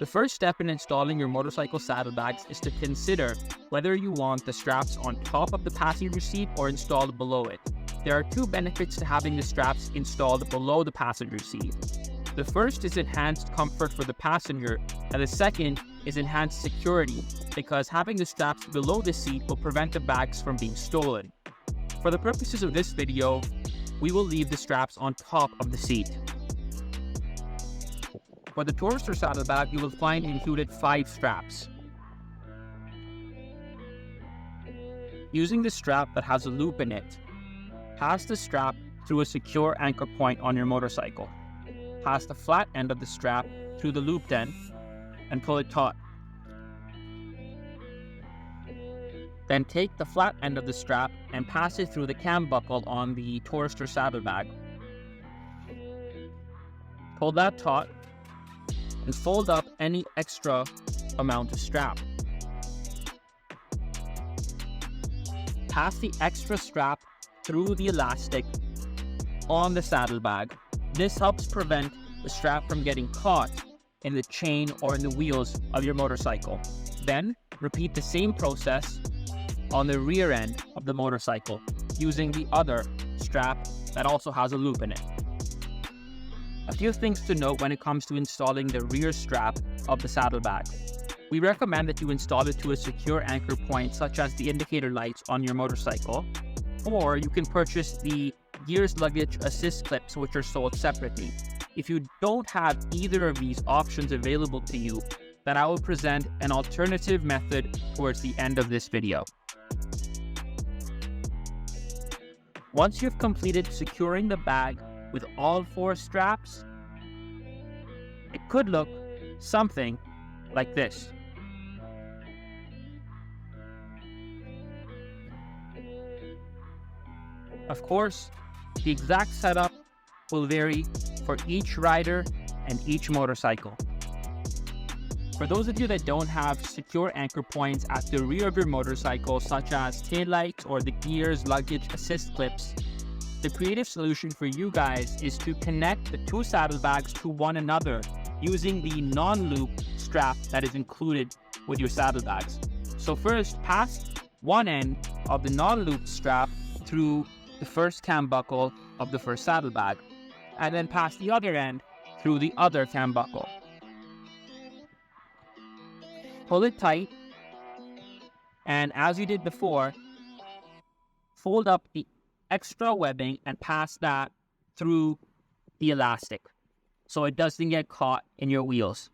The first step in installing your motorcycle saddlebags is to consider whether you want the straps on top of the passenger seat or installed below it. There are two benefits to having the straps installed below the passenger seat. The first is enhanced comfort for the passenger, and the second is enhanced security, because having the straps below the seat will prevent the bags from being stolen. For the purposes of this video, we will leave the straps on top of the seat. For the Touriser saddlebag, you will find included 5 straps. Using the strap that has a loop in it, pass the strap through a secure anchor point on your motorcycle. Pass the flat end of the strap through the looped end and pull it taut. Then take the flat end of the strap and pass it through the cam buckle on the Touriser saddlebag. Pull that taut and fold up any extra amount of strap. Pass the extra strap through the elastic on the saddlebag. This helps prevent the strap from getting caught in the chain or in the wheels of your motorcycle. Then repeat the same process on the rear end of the motorcycle using the other strap that also has a loop in it. A few things to note when it comes to installing the rear strap of the saddlebag. We recommend that you install it to a secure anchor point such as the indicator lights on your motorcycle, or you can purchase the gears luggage assist clips, which are sold separately. If you don't have either of these options available to you, then I will present an alternative method towards the end of this video. Once you've completed securing the bag with all 4 straps, it could look something like this. Of course, the exact setup will vary for each rider and each motorcycle. For those of you that don't have secure anchor points at the rear of your motorcycle, such as taillights or the gears luggage assist clips, the creative solution for you guys is to connect the 2 saddlebags to one another using the non-loop strap that is included with your saddlebags. So first, pass one end of the non-loop strap through the first cam buckle of the first saddlebag, and then pass the other end through the other cam buckle. Pull it tight, and as you did before, fold up the extra webbing and pass that through the elastic so it doesn't get caught in your wheels.